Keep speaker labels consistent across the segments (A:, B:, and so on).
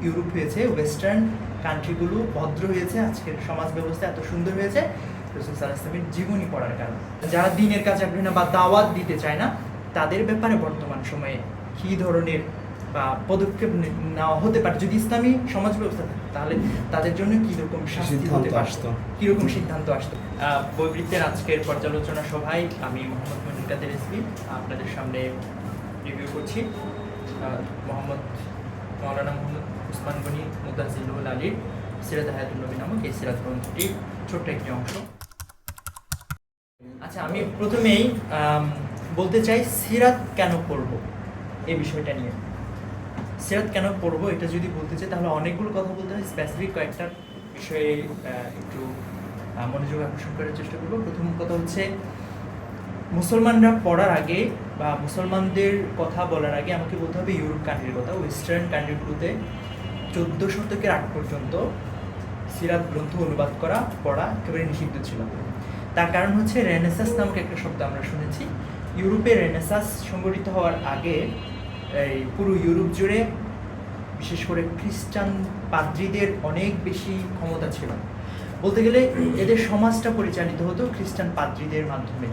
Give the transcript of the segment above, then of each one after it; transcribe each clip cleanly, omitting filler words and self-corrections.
A: Europe হয়েছে, western কান্ট্রিগুলো ভদ্র হয়েছে, আজকের সমাজ ব্যবস্থা এত সুন্দর হয়েছে রাসূল সাল্লাল্লাহু আলাইহি ওয়াসাল্লামের জীবনী পড়ার কারণে। যারা দ্বীনের কাজে আগ্রহী না বা দাওয়াত দিতে চায় না, তাদের ব্যাপারে বর্তমান সময়ে কী ধরনের বা পদক্ষেপ নেওয়া হতে পারে, যদি ইসলামী সমাজ ব্যবস্থা থাকে তাহলে তাদের জন্য কীরকম শাস্তি হতে পারত, কীরকম সিদ্ধান্ত আসতো। বৈবৃত্তের আজকের পর্যালোচনা সভায় আমি মোহাম্মদ মনির কাদের এসপি আপনাদের সামনে রিভিউ করছি মাওলানা মোহাম্মদ উসমান গনি মুদাজ্জিলুল আলীর সিরাত হায়াতুন নবী নামক এই সিরাত গ্রন্থটির ছোট্ট একটি অংশ। আচ্ছা, আমি প্রথমেই বলতে চাই সিরাত কেন পড়ব এই বিষয়টা নিয়ে। সিরাত কেন পড়ব এটা যদি বলতে চাই তাহলে অনেকগুলো কথা বলতে হয়, স্পেসিফিক কয়েকটা বিষয়ে একটু মনোযোগ আকর্ষণ করার চেষ্টা করব। প্রথম কথা হচ্ছে, মুসলমানরা পড়ার আগে বা মুসলমানদের কথা বলার আগে আমাকে বলতে হবে ইউরোপ কান্ট্রির কথা। ওয়েস্টার্ন কান্ট্রিগুলোতে 14 শতকের আগ পর্যন্ত সিরাত গ্রন্থ অনুবাদ করা পড়া একেবারে নিষিদ্ধ ছিল। তার কারণ হচ্ছে রেনেসাস নামক একটা শব্দ আমরা শুনেছি। ইউরোপে রেনেসাস সংগঠিত হওয়ার আগে এই পুরো ইউরোপ জুড়ে বিশেষ করে খ্রিস্টান পাদ্রীদের অনেক বেশি ক্ষমতা ছিল। বলতে গেলে এদের সমাজটা পরিচালিত হতো খ্রিস্টান পাদ্রীদের মাধ্যমে,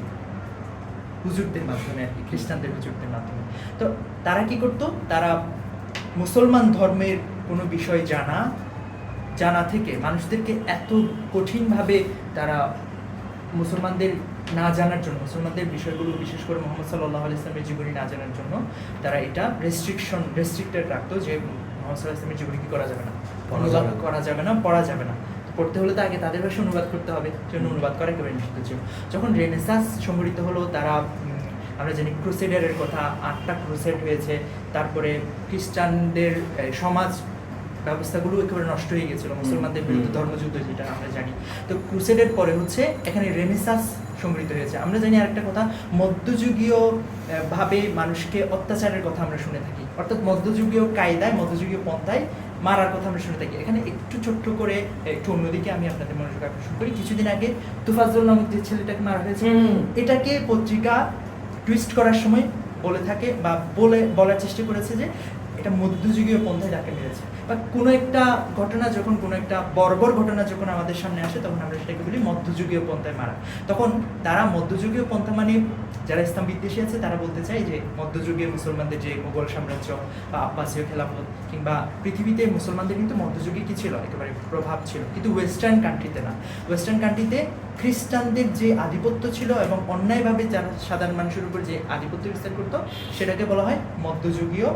A: হুজুরদের মাধ্যমে আর কি, খ্রিস্টানদের হুজুরদের মাধ্যমে। তো তারা কি করতো, তারা মুসলমান ধর্মের কোনো বিষয় জানা থেকে মানুষদেরকে এত কঠিনভাবে তারা মুসলমানদের না জানার জন্য, মুসলমানদের বিষয়গুলো বিশেষ করে মুহাম্মদ সাল্লাল্লাহু আলাইহি ওয়াসাল্লামের জীবনী না জানার জন্য তারা এটা রেস্ট্রিক্টেড রাখতো যে মুহাম্মদ সাল্লাল্লাহু আলাইহি ওয়াসাল্লামের জীবনী কি করা যাবে না, অনুবাদ করা যাবে না, পড়া যাবে না। পড়তে হলে তো আগে তাদের ভাষায় অনুবাদ করতে হবে, সেজন্য অনুবাদ করা একেবারে নিষিদ্ধ ছিল। যখন রেনেসাস সংগঠিত হলো, তারা আমরা জানি ক্রুসেডারের কথা, 8টা ক্রুসেড হয়েছে, তারপরে খ্রিস্টানদের সমাজ ব্যবস্থাগুলো একেবারে নষ্ট হয়ে গেছিল, মুসলমানদের বিরুদ্ধে ধর্মযুদ্ধ যেটা আমরা জানি। তো ক্রুসেডের পরে হচ্ছে এখানে রেনেসাস সংগঠিত হয়েছে। আমরা জানি আরেকটা কথা, মধ্যযুগীয় ভাবে মানুষকে অত্যাচারের কথা আমরা শুনে থাকি, অর্থাৎ মধ্যযুগীয় কায়দায়, মধ্যযুগীয় পন্থায় মারার কথা আমরা শুনে থাকি। এখানে একটু ছোট্ট করে একটু অন্যদিকে আমি আপনাদের মনোযোগ আকর্ষণ করি। কিছুদিন আগে তুফাজ্জল নামক যে ছেলেটাকে মারা হয়েছে, এটাকে পত্রিকা টুইস্ট করার সময় বলে থাকে বা বলার চেষ্টা করেছে যে এটা মধ্যযুগীয় পন্থায় যাকে মেরেছে, বা কোনো একটা ঘটনা যখন, কোনো একটা বর্বর ঘটনা যখন আমাদের সামনে আসে তখন আমরা সেটাকে বলি মধ্যযুগীয় পন্থায় মারা। তখন তারা মধ্যযুগীয় পন্থা মানে যারা ইসলাম বিদ্বেষী আছে তারা বলতে চায় যে মধ্যযুগীয় মুসলমানদের যে মুঘল সাম্রাজ্য বা আব্বাসীয় খেলাফত কিংবা পৃথিবীতে মুসলমানদের কিন্তু মধ্যযুগে কি ছিল, একেবারে প্রভাব ছিল, কিন্তু ওয়েস্টার্ন কান্ট্রিতে না। ওয়েস্টার্ন কান্ট্রিতে খ্রিস্টানদের যে আধিপত্য ছিল এবং অন্যায়ভাবে যারা সাধারণ মানুষের উপর যে আধিপত্য বিস্তার করতো সেটাকে বলা হয় মধ্যযুগীয়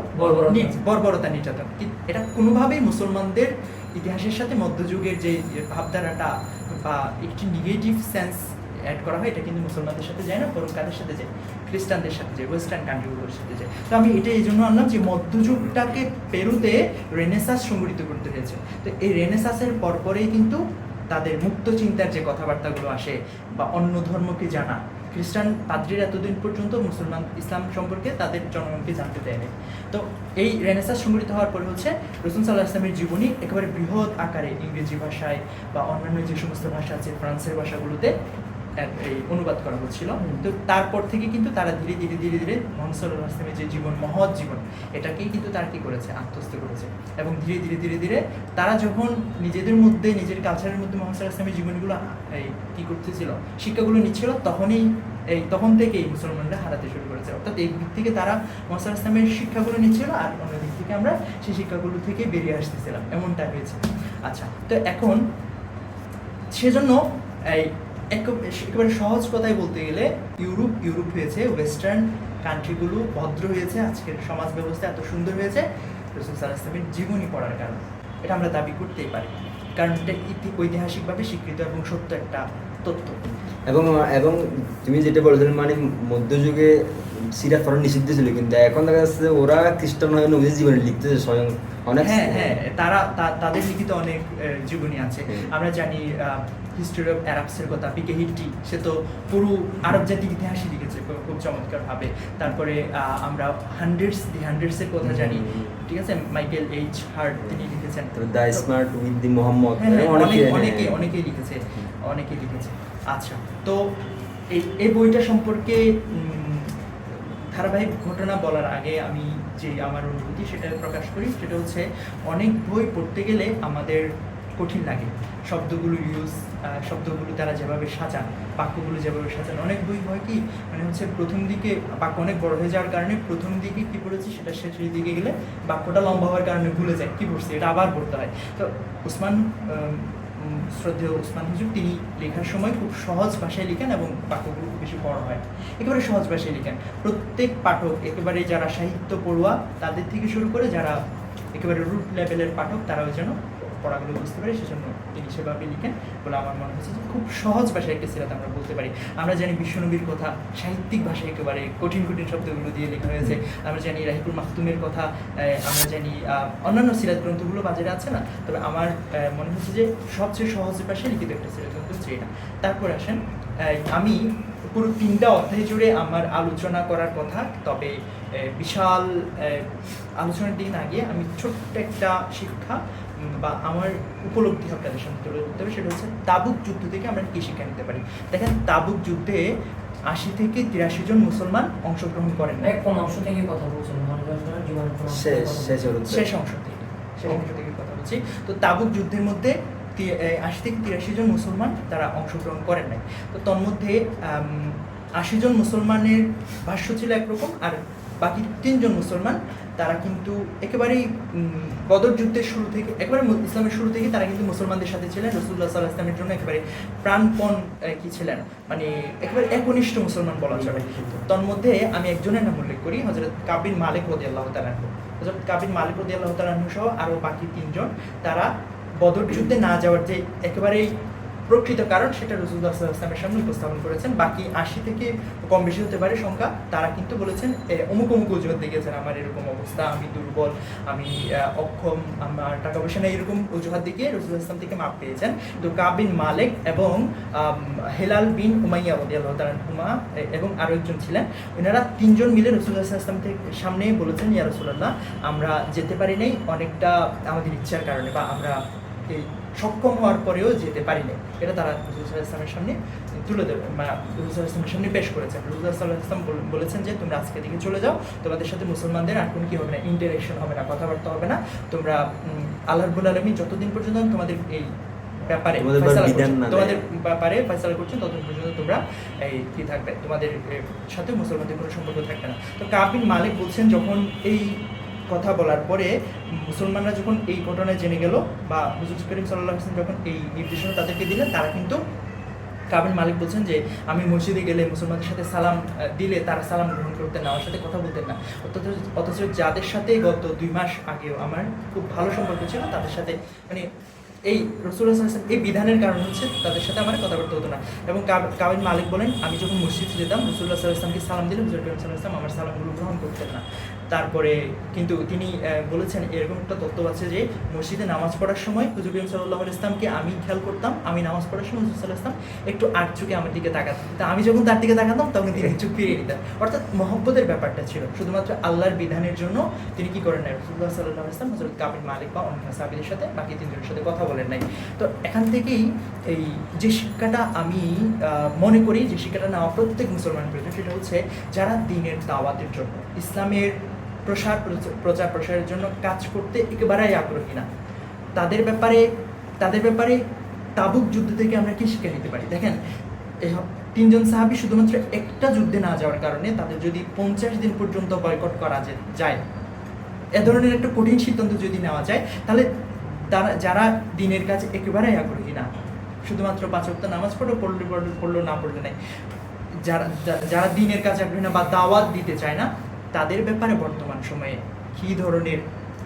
A: বর্বরতা, নির্যাতন। এটা কোনোভাবেই মুসলমানদের ইতিহাসের সাথে মধ্যযুগের যে ভাবধারাটা বা একটি নেগেটিভ সেন্স অ্যাড করা হয়, এটা কিন্তু মুসলমানদের সাথে যায় না, বরং কাদের সাথে যায়, খ্রিস্টানদের সাথে যায়, ওয়েস্টার্ন কান্ট্রিগুলোর সাথে যায়। তো আমি এটা এই জন্য আনলাম যে মধ্যযুগটাকে পেরুতে রেনেসাস সংগঠিত করতে হয়েছে। তো এই রেনেসাসের পরপরেই কিন্তু তাদের মুক্ত চিন্তার যে কথাবার্তাগুলো আসে বা অন্য ধর্মকে জানা, খ্রিস্টান পাদ্রীরা এতদিন পর্যন্ত মুসলমান ইসলাম সম্পর্কে তাদের জনগণকে জানতে দেয়নি। তো এই রেনেসাস সংগঠিত হওয়ার পরে হচ্ছে রাসূল সাল্লাল্লাহু আলাইহি ওয়াসাল্লামের জীবনী একেবারে বৃহৎ আকারে ইংরেজি ভাষায় বা অন্যান্য যে সমস্ত ভাষা আছে, ফ্রান্সের ভাষাগুলোতে এই অনুবাদ করা হচ্ছিল। তো তারপর থেকে কিন্তু তারা ধীরে ধীরে মুহাম্মদ সাল্লাল্লাহু আলাইহি ওয়াসাল্লামের যে জীবন, মহৎ জীবন, এটাকেই কিন্তু তারা কি করেছে, আত্মস্থ করেছে। এবং ধীরে তারা যখন নিজেদের মধ্যে, নিজের কালচারের মধ্যে মুহাম্মদ সাল্লাল্লাহু আলাইহি ওয়াসাল্লামের জীবনীগুলো এই কি করতেছিল, শিক্ষাগুলো নিচ্ছিল, তখন থেকেই মুসলমানরা হারাতে শুরু করেছে। অর্থাৎ এই দিক থেকে তারা মুহাম্মদ সাল্লাল্লাহু আলাইহি ওয়াসাল্লামের শিক্ষাগুলো নিচ্ছিল আর অন্য দিক থেকে আমরা সেই শিক্ষাগুলো থেকে বেরিয়ে আসতেছিলাম, এমনটা হয়েছে। আচ্ছা, তো এখন সেজন্য এই একেবারে সহজ কথায় বলতে গেলে ইউরোপ হয়েছে, ওয়েস্টার্ন কান্ট্রিগুলো ভদ্র হয়েছে, আজকের সমাজ ব্যবস্থা এত সুন্দর হয়েছে রাসূল সাল্লাল্লাহু আলাইহি ওয়াসাল্লামের জীবনী পড়ার কারণে। এটা আমরা দাবি করতেই পারি, কারণ এটা ঐতিহাসিকভাবে স্বীকৃত এবং সত্য একটা তথ্য।
B: এবং তুমি যেটা বলেছিলে, মানে মধ্যযুগে সিরাত পড়া নিষিদ্ধ ছিল, কিন্তু এখন দেখা যাচ্ছে ওরা খ্রিস্টান হয়ে নবীর জীবনী লিখতেছে স্বয়ং অনেক।
A: হ্যাঁ, তাদের লিখিত অনেক জীবনী আছে। আমরা জানি হিস্ট্রি অফ অ্যারাবসের কথা, পিকে হিট্টি, সে তো পুরো আরব জাতির ইতিহাসই লিখেছে খুব চমৎকার ভাবে। তারপরে আমরা হান্ড্রেডসের কথা জানি, ঠিক আছে, মাইকেল এইচ হার্ট তিনি লিখেছেন
B: the smart with the Mohammad,
A: অনেকেই লিখেছে। আচ্ছা, তো এই বইটা সম্পর্কে ধারাবাহিক ঘটনা বলার আগে আমি যে আমার অনুভূতি সেটা প্রকাশ করি। সেটা হচ্ছে অনেক বই পড়তে গেলে আমাদের কঠিন লাগে, শব্দগুলো তারা যেভাবে সাজান, বাক্যগুলো যেভাবে সাজান, অনেক বই হয় কি মানে হচ্ছে প্রথম দিকে বাক্য অনেক বড় হয়ে যাওয়ার কারণে প্রথম দিকে কি পড়েছি সেটা শেষের দিকে গেলে বাক্যটা লম্বা হওয়ার কারণে ভুলে যায় কি পড়ছি, এটা আবার পড়তে হয়। তো শ্রদ্ধেয় ওসমান হুজুর তিনি লেখার সময় খুব সহজ ভাষায় লিখেন এবং বাক্যগুলো খুব বেশি বড় হয়, একেবারে সহজ ভাষায় লিখেন। প্রত্যেক পাঠক একেবারে যারা সাহিত্য পড়ুয়া তাদের থেকে শুরু করে যারা একেবারে রুট লেভেলের পাঠক তারাও যেন পড়াগুলো বুঝতে পারে, সেজন্য তিনি সেভাবে লিখেন বলে আমার মনে হচ্ছে যে খুব সহজ ভাষায় একটা সিরাত আমরা বলতে পারি। আমরা জানি বিশ্বনবীর কথা সাহিত্যিক ভাষায় একেবারে কঠিন কঠিন শব্দগুলো দিয়ে লেখা হয়েছে, আমরা জানি রাহিকুল মাখতুমের কথা, আমরা জানি অন্যান্য সিরাত গ্রন্থগুলো বাজারে আছে না, তবে আমার মনে হচ্ছে যে সবচেয়ে সহজ ভাষায় লিখিত একটা সিরাত গ্রন্থ হচ্ছে এটা। তারপর আসেন, আমি পুরো 3টা অধ্যায় জুড়ে আমার আলোচনা করার কথা, তবে বিশাল আলোচনার দিন আগে আমি ছোট্ট একটা শিক্ষা বা আমার উপলব্ধি আপনাদের সামনে তুলে ধরতে হবে। সেটা হচ্ছে তাবুক যুদ্ধ থেকে আমরা কি শিক্ষা নিতে পারি। দেখেন, তাবুক যুদ্ধে 80 থেকে 83 জন মুসলমান অংশগ্রহণ করেন না।
C: কোন অংশ থেকে কথা বলছেন?
A: শেষ অংশ থেকে কথা বলছি। তো তাবুক যুদ্ধের মধ্যে 80 থেকে 83 জন মুসলমান তারা অংশগ্রহণ করেন নাই। তো তন্মধ্যে 80 জন মুসলমানের ভাষ্য ছিল একরকম, আর বাকি 3 জন মুসলমান তারা কিন্তু একেবারেই বদর যুদ্ধের শুরু থেকে, একেবারে ইসলামের শুরু থেকে তারা কিন্তু মুসলমানদের সাথে ছিলেন, রাসূলুল্লাহ সাল্লাল্লাহু আলাইহি ওয়াসাল্লামের জন্য একেবারে প্রাণপণ কি ছিলেন, মানে একেবারে একনিষ্ঠ মুসলমান বলা চলে। তন্মধ্যে আমি একজনের নাম উল্লেখ করি, হযরত কাব বিন মালিক রাদিয়াল্লাহু তাআলা আনহু। হযরত কাব বিন মালিক রাদিয়াল্লাহু তাআলা আনহু সহ আরও বাকি 3 জন তারা বদর যুদ্ধে না যাওয়ার যে একেবারেই প্রকৃত কারণ সেটা রাসূলুল্লাহ সাল্লাল্লাহু আলাইহি ওয়াসাল্লামের সামনে উপস্থাপন করেছেন। বাকি 80 থেকে কম বেশি হতে পারে সংখ্যা, তারা কিন্তু বলেছেন অমুক অজুহাত দেখিয়েছেন, আমার এরকম অবস্থা, আমি দুর্বল, আমি অক্ষম, আমার টাকা পয়সা নেই, এরকম অজুহাত দেখিয়ে রাসূলুল্লাহ সাল্লাল্লাহু আলাইহি ওয়াসাল্লাম থেকে মাপ পেয়েছেন। তো কাব বিন মালিক এবং হেলাল বিন উমাইয়া রাদিয়াল্লাহু তাআলা আনহুমা এবং আরও একজন ছিলেন, এনারা 3 জন মিলে রাসূলুল্লাহ সাল্লাল্লাহু আলাইহি ওয়াসাল্লাম থেকে সামনে বলেছেন, ইয়া রাসূলুল্লাহ, আমরা যেতে পারি নাই অনেকটা আমাদের ইচ্ছার কারণে, বা আমরা এই সক্ষম হওয়ার পরেও যেতে পারি না। এটা তারা রাসূল সাল্লাল্লাহু আলাইহি ওয়াসাল্লামের সামনে তুলে দেবে, মানে রাসূল সাল্লাল্লাহু আলাইহি ওয়াসাল্লামের সামনে পেশ করেছেন। রাসূল সাল্লাল্লাহু আলাইহি ওয়াসাল্লাম বলেছেন যে তোমরা আজকে থেকে চলে যাও, তোমাদের সাথে মুসলমানদের আর কোনো কি হবে না, ইন্টারেকশন হবে না, কথাবার্তা হবে না, তোমরা আল্লাহ রাব্বুল আলামিন যতদিন পর্যন্ত তোমাদের এই ব্যাপারে ফয়সালা করছেন ততদিন পর্যন্ত তোমরা এই কি থাকবে, তোমাদের সাথে মুসলমানদের কোনো সম্পর্ক থাকবে না। তো কাব বিন মালিক বলছেন, যখন এই কথা বলার পরে মুসলমানরা যখন এই ঘটনায় জেনে গেল, বা হুজুর করিম সাল্লাল্লাহু আলাইহি ওয়াসাল্লাম যখন এই নির্দেশনা তাদেরকে দিলেন, তারা কিন্তু কাব বিন মালিক বলছেন যে আমি মসজিদে গেলে মুসলমানদের সাথে সালাম দিলে তারা সালাম গ্রহণ করতেন না, আমার সাথে কথা বলতেন না, অথচ যাদের সাথে গত 2 মাস আগেও আমার খুব ভালো সম্পর্ক ছিল, তাদের সাথে মানে এই রাসূলুল্লাহ সাল্লাল্লাহু আলাইহি ওয়াসাল্লাম এই বিধানের কারণ হচ্ছে তাদের সাথে আমার কথাবার্তা হতো না। এবং কাব বিন মালিক বলেন, আমি যখন মসজিদে যেতাম রাসূলুল্লাহ সাল্লাল্লাহু আলাইহি ওয়াসাল্লামকে সালাম দিলে হুজুর করিম সাল্লাল্লাহু আলাইহি ওয়াসাল্লাম আমার সালামগুলো গ্রহণ করতেন না। তারপরে কিন্তু তিনি বলেছেন, এরকম একটা তত্ত্ব আছে যে মসজিদে নামাজ পড়ার সময় হুজুর করিম সাল্লাল্লাহু আলাইহি ওয়াসাল্লামকে আমি খেয়াল করতাম, আমি নামাজ পড়ার সময় হুজুর সাল্লাল্লাহু আলাইহি ওয়াসাল্লাম একটু আট চোখে আমার দিকে তাকাতেন, তা আমি যখন তার দিকে তাকাতাম তখন তিনি চোখ ফিরিয়ে নিতেন। অর্থাৎ মহব্বতের ব্যাপারটা ছিল, শুধুমাত্র আল্লাহর বিধানের জন্য তিনি কি করেন নাই, রাসূলুল্লাহ সাল্লাল্লাহু আলাইহি ওয়াসাল্লাম হযরত কাব বিন মালিক বা অন্য সাহাবীদের সাথে, বাকি 3 জনের সাথে কথা বলেন নাই। তো এখান থেকেই এই যে শিক্ষাটা আমি মনে করি যে শিক্ষাটা নেওয়া প্রত্যেক মুসলমান প্রয়োজন, সেটা হচ্ছে যারা দ্বীনের দাওয়াতের জন্য, ইসলামের প্রচার প্রসারের জন্য কাজ করতে একেবারেই আগ্রহী না, তাদের ব্যাপারে তাবুক যুদ্ধ থেকে আমরা কি শিক্ষা নিতে পারি। দেখেন, 3 জন সাহাবী শুধুমাত্র একটা যুদ্ধে না যাওয়ার কারণে তাদের যদি 50 দিন পর্যন্ত বয়কট করা যায়, এ ধরনের একটা কঠিন সিদ্ধান্ত যদি নেওয়া যায়, তাহলে যারা দ্বীনের কাছে একেবারেই আগ্রহী না, শুধুমাত্র 5 ওয়াক্ত নামাজ পড়লো না পড়লে নাই, যারা দ্বীনের কাছে আগ্রহী না বা দাওয়াত দিতে চায় না, তাদের ব্যাপারে বর্তমান সময়ে কী ধরনের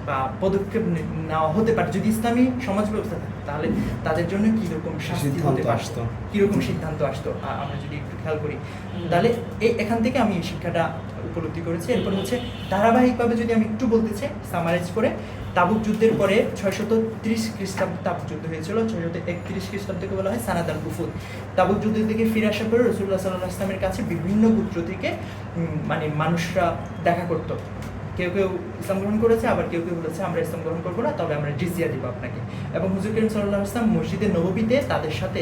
A: বা পদক্ষেপ নেওয়া হতে পারে, যদি ইসলামী সমাজ ব্যবস্থা থাকে তাহলে তাদের জন্য কীরকম শাস্তি হতে পারত, কীরকম সিদ্ধান্ত আসতো, আমরা যদি একটু খেয়াল করি তাহলে এখান থেকে আমি এই শিক্ষাটা উপলব্ধি করেছি। এরপর হচ্ছে ধারাবাহিকভাবে যদি আমি একটু বলতে চাই, সামারাইজ করে, তাবুক যুদ্ধের পরে 630 খ্রিস্টাব্দে তাবুক যুদ্ধ হয়েছিল, 631 খ্রিস্টাব্দকে বলা হয় সানাদ আল উফুদ। তাবুক যুদ্ধ থেকে ফিরে আসার পরে রাসূলুল্লাহ সাল্লাল্লাহু আলাইহি ওয়াসাল্লামের কাছে বিভিন্ন গোত্র থেকে মানে মানুষরা দেখা করতো, কেউ কেউ ইসলাম গ্রহণ করেছে, আবার কেউ কেউ বলেছে আমরা ইসলাম গ্রহণ করবো না, তবে আমরা জিজিয়া দিব আপনাকে। এবং হুজুর করিম সাল্লাল্লাহু আলাইহি ওয়াসাল্লাম মসজিদে নববীতে তাদের সাথে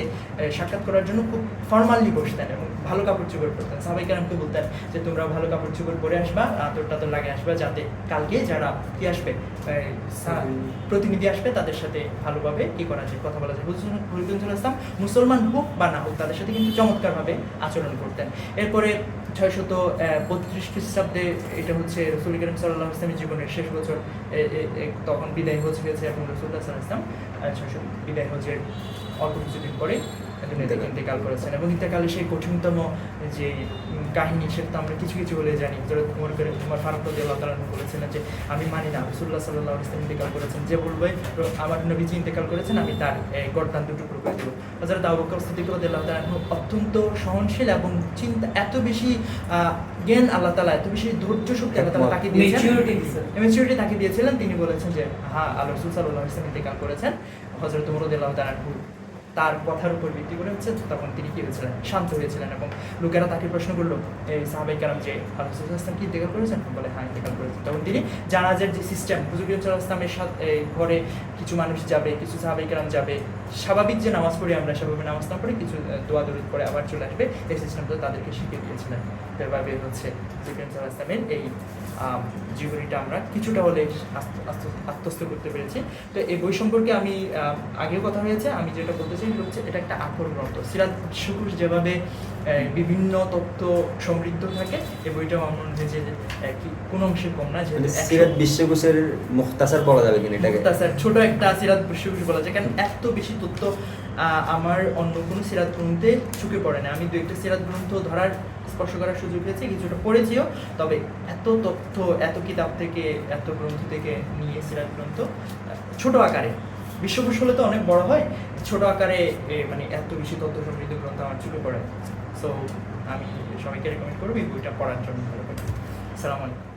A: সাক্ষাৎ করার জন্য খুব ফর্মালি বসতেন এবং ভালো কাপড় চোপড় পরতেন। সাহাবায়ে কেরামকে বলতেন যে তোমরা ভালো কাপড় চোপড় পরে আসবা, আতর টাতর লাগে আসবা, যাতে কালকে যারা কি আসবে প্রতিনিধি আসবে তাদের সাথে ভালোভাবে কি করা যায়, কথা বলা যায়। হুজুর করিম সাল্লাল্লাহু আলাইহি ওয়াসাল্লাম মুসলমান হোক বা না হোক তাদের সাথে কিন্তু চমৎকারভাবে আচরণ করতেন। এরপরে 632 খ্রিস্টাব্দে এটা হচ্ছে রাসূল করিম সাল্লাল্লাহু আলাইহি ওয়াসাল্লামের জীবনের শেষ বছর, তখন বিদায় হয়েছে এবং রাসূলুল্লাহ সাল্লাল্লাহু আলাইহি ওয়াসাল্লাম বিদায় হজের অল্প কিছুদিন পরে দুনিয়া ইন্তেকাল করেছেন। এবং ইন্তেকালে সেই কঠিনতম যে কাহিনী সেটা তো আমরা কিছু কিছু বলে জানি। হযরত উমর ফারুক রাদিয়াল্লাহু তাআলা বলেছিলেন যে আমি মানি না রাসূলুল্লাহ সাল্লাল্লাহু আলাইহি ওয়াসাল্লাম ইন্তেকাল করেছেন, যে বলবে আমার নবীজি ইন্তেকাল করেছেন আমি তার গর্দান দুটো টুকরো করে দেব। হযরত আবু বকর সিদ্দিক রাদিয়াল্লাহু তাআলা অত্যন্ত সহনশীল এবং চিন্তা এত বেশি জ্ঞান আল্লাহ তাআলা, এত বেশি ধৈর্য শক্তি আল্লাহ তাআলা তাকে দিয়েছেন, ম্যাচুরিটি তাকে দিয়েছিলেন। তিনি বলেছেন যে হ্যাঁ আল্লাহ রাসূল সাল্লাল্লাহু আলাইহি ওয়াসাল্লাম ইন্তেকাল করেছেন। হযরত উমর রাদিয়াল্লাহু তাআলা তার কথার উপর ভিত্তি করে হচ্ছে তখন তিনি কি হয়েছিলেন, শান্ত হয়েছিলেন। এবং লোকেরা তাকে প্রশ্ন করলো এই সাহাবায়ে কেরাম যে আল্লাহ রাসূল সাল্লাল্লাহু আলাইহি ওয়াসাল্লাম কি ইন্তেকাল করেছেন, বলে হ্যাঁ ইন্তেকাল করেছেন। তখন তিনি জানাজার যে সিস্টেম, হুজুর করিম সাল্লাল্লাহু আলাইহি ওয়াসাল্লামের সাথে ঘরে কিছু মানুষ যাবে, কিছু সাহাবায়ে কেরাম যাবে, স্বাভাবিক যে নামাজ পড়ি আমরা সেভাবে নামাজ না পড়ে কিছু দোয়া দরুদ করে আবার চলে আসবে, এই সিস্টেমটা তাদেরকে শিখিয়ে দিয়েছিলেন। এভাবে হচ্ছে হুজুর করিম সাল্লাল্লাহু আলাইহি ওয়াসাল্লামের এই জীবনীটা আমরা কিছুটা হলে আত্মস্থ করতে পেরেছি। তো এই বই সম্পর্কে আমি আগেও কথা হয়েছে, আমি যেটা বলতে চাই হচ্ছে এটা একটা আখর গ্রন্থ। সিরাত বিশ্বকোষ যেভাবে বিভিন্ন তথ্য সমৃদ্ধ থাকে, এই বইটাও আমার মনে হয় যে কোনো অংশে কম না। যে
B: সিরাত বিশ্বকোষের মুখতাসার বলা যাবে কিনা এটাকে?
A: মুখতাসার ছোট একটা সিরাত বিশ্বকোষ বলা যায়, কারণ এত বেশি তথ্য আমার অন্য কোনো সিরাত গ্রন্থে চোখে পড়ে না। আমি দু একটা সিরাত গ্রন্থ ধরার স্পর্শ করার সুযোগ হয়েছে, কিছুটা পড়েছিও, তবে এত তথ্য এত কিতাব থেকে এত গ্রন্থ থেকে নিয়ে সিরাত গ্রন্থ ছোট আকারে, বিশ্বকোষ হলে তো অনেক বড় হয়, ছোট আকারে মানে এত বেশি তথ্য সমৃদ্ধ গ্রন্থ আমার চোখে পড়ে। সো আমি সবাইকে রেকমেন্ড করবো এই বইটা পড়ার জন্য। ভালো করে। আসসালামু আলাইকুম।